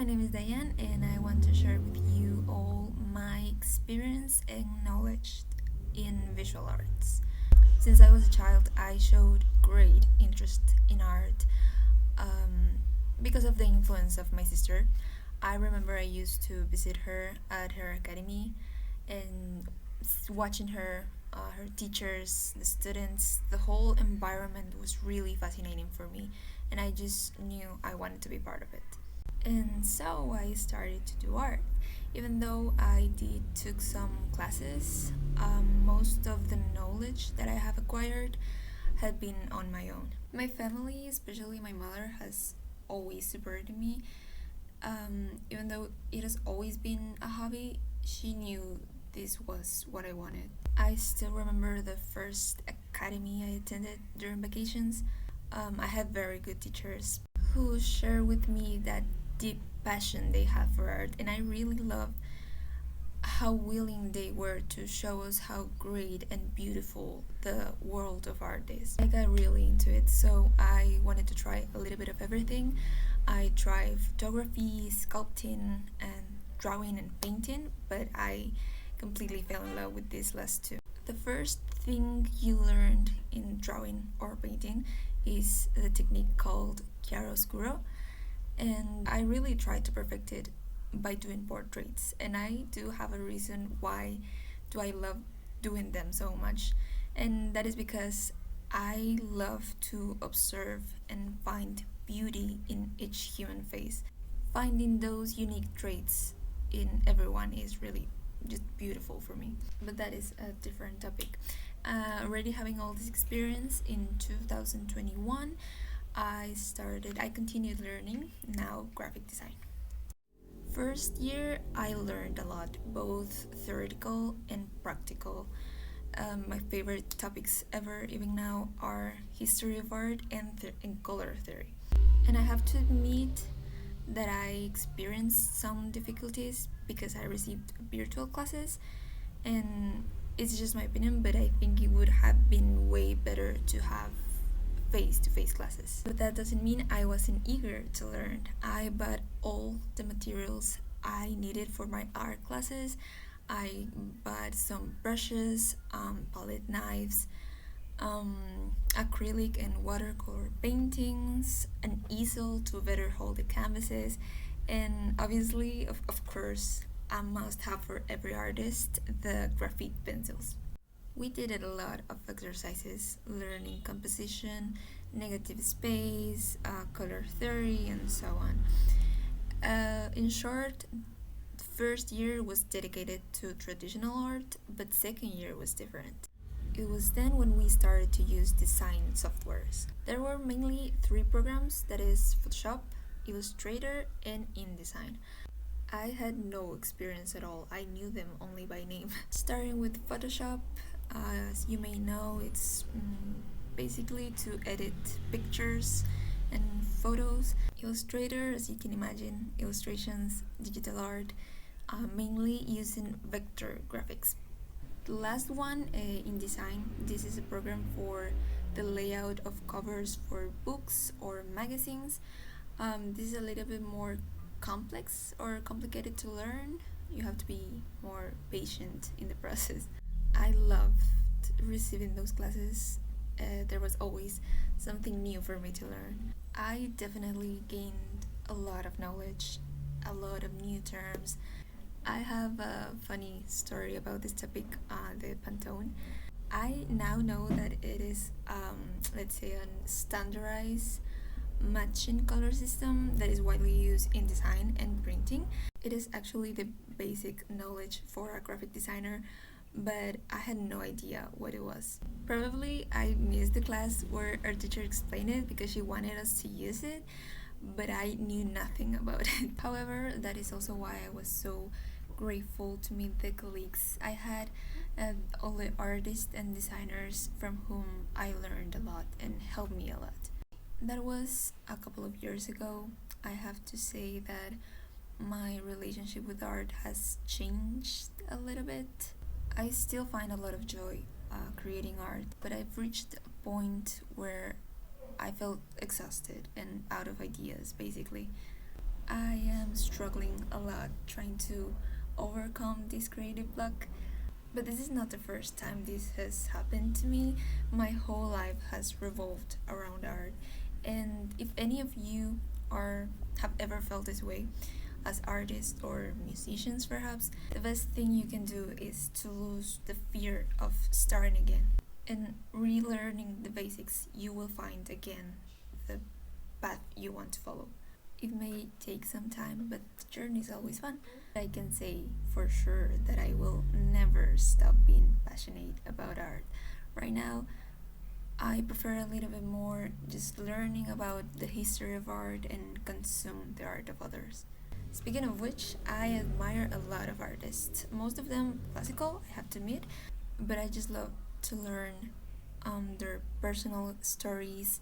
my name is Diane, and I want to share with you all my experience and knowledge in visual arts. Since I was a child, I showed great interest in art because of the influence of my sister. I remember I used to visit her at her academy and watching her teachers, the students, the whole environment was really fascinating for me, and I just knew I wanted to be part of it. And so I started to do art. Even though I did took some classes, most of the knowledge that I have acquired had been on my own. My family, especially my mother, has always supported me. Even though it has always been a hobby, she knew this was what I wanted. I still remember the first academy I attended during vacations. I had very good teachers who shared with me that deep passion they have for art, and I really loved how willing they were to show us how great and beautiful the world of art is. I got really into it, so I wanted to try a little bit of everything. I tried photography, sculpting, and drawing and painting, but I completely fell in love with these last two. The first thing you learned in drawing or painting is the technique called chiaroscuro, and I really tried to perfect it by doing portraits, and I do have a reason why do I love doing them so much, and that is because I love to observe and find beauty in each human face. Finding those unique traits in everyone is really just beautiful for me, but that is a different topic. Already having all this experience in 2021, I continued learning now graphic design. First year, I learned a lot, both theoretical and practical. My favorite topics ever, even now, are history of art and color theory. And I have to admit that I experienced some difficulties because I received virtual classes, and it's just my opinion, but I think it would have been way better to have face-to-face classes. But that doesn't mean I wasn't eager to learn. I bought all the materials I needed for my art classes. I bought some brushes, palette knives, acrylic and watercolor paintings, an easel to better hold the canvases, and obviously, of course, a must have for every artist, the graphite pencils. We did a lot of exercises, learning composition, negative space, color theory, and so on. In short, the first year was dedicated to traditional art, but second year was different. It was then when we started to use design softwares. There were mainly three programs, that is Photoshop, Illustrator, and InDesign. I had no experience at all. I knew them only by name. Starting with Photoshop, as you may know, it's basically to edit pictures and photos. Illustrator, as you can imagine, illustrations, digital art, mainly using vector graphics. The last one, InDesign, this is a program for the layout of covers for books or magazines. This is a little bit more complex or complicated to learn. You have to be more patient in the process. I loved receiving those classes. There was always something new for me to learn. I definitely gained a lot of knowledge, a lot of new terms. I have a funny story about this topic, the Pantone. I now know that it is, let's say, a standardized matching color system that is widely used in design and printing. It is actually the basic knowledge for a graphic designer, but I had no idea what it was. Probably I missed the class where our teacher explained it because she wanted us to use it, but I knew nothing about it. However, that is also why I was so grateful to meet the colleagues I had, all the artists and designers from whom I learned a lot and helped me a lot. That was a couple of years ago. I have to say that my relationship with art has changed a little bit. I still find a lot of joy creating art, but I've reached a point where I felt exhausted and out of ideas, basically. I am I'm struggling a lot trying to overcome this creative block. But this is not the first time this has happened to me. My whole life has revolved around art. And if any of you are have ever felt this way as artists or musicians perhaps, the best thing you can do is to lose the fear of starting again. And relearning the basics, you will find again the path you want to follow. It may take some time, but the journey is always fun. I can say for sure that I will never stop being passionate about art. Right now, I prefer a little bit more just learning about the history of art and consume the art of others. Speaking of which, I admire a lot of artists. Most of them classical, I have to admit, but I just love to learn their personal stories,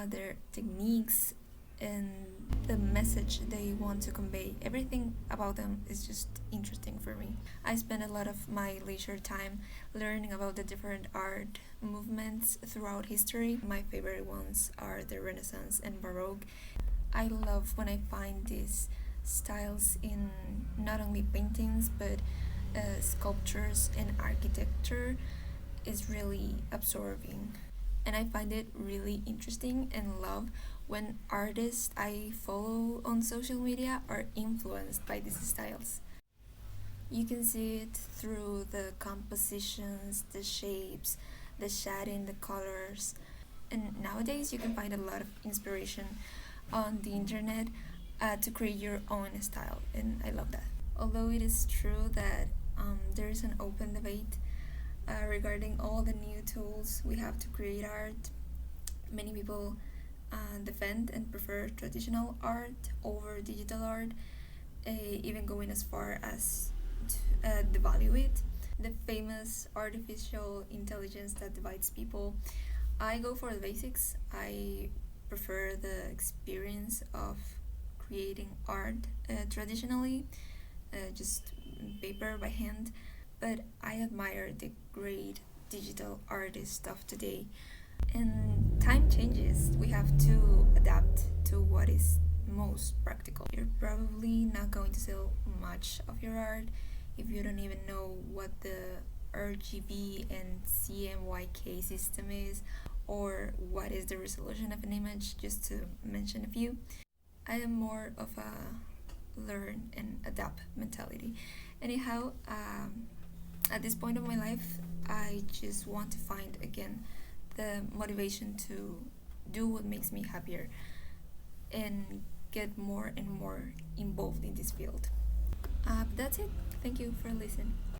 their techniques, and the message they want to convey. Everything about them is just interesting for me. I spend a lot of my leisure time learning about the different art movements throughout history. My favorite ones are the Renaissance and Baroque. I love when I find these styles in not only paintings but sculptures and architecture is really absorbing. And I find it really interesting and love when artists I follow on social media are influenced by these styles. You can see it through the compositions, the shapes, the shading, the colors. And nowadays you can find a lot of inspiration on the internet to create your own style, and I love that. Although it is true that there is an open debate regarding all the new tools we have to create art, many people defend and prefer traditional art over digital art, even going as far as to devalue it. The famous artificial intelligence that divides people. I go for the basics. I prefer the experience of creating art traditionally, just paper by hand, but I admire the great digital artists of today. And time changes. We have to adapt to what is most practical. You're probably not going to sell much of your art if you don't even know what the RGB and CMYK system is, or what is the resolution of an image, just to mention a few. I am more of a learn and adapt mentality. Anyhow, at this point of my life, I just want to find again the motivation to do what makes me happier and get more and more involved in this field. That's it. Thank you for listening.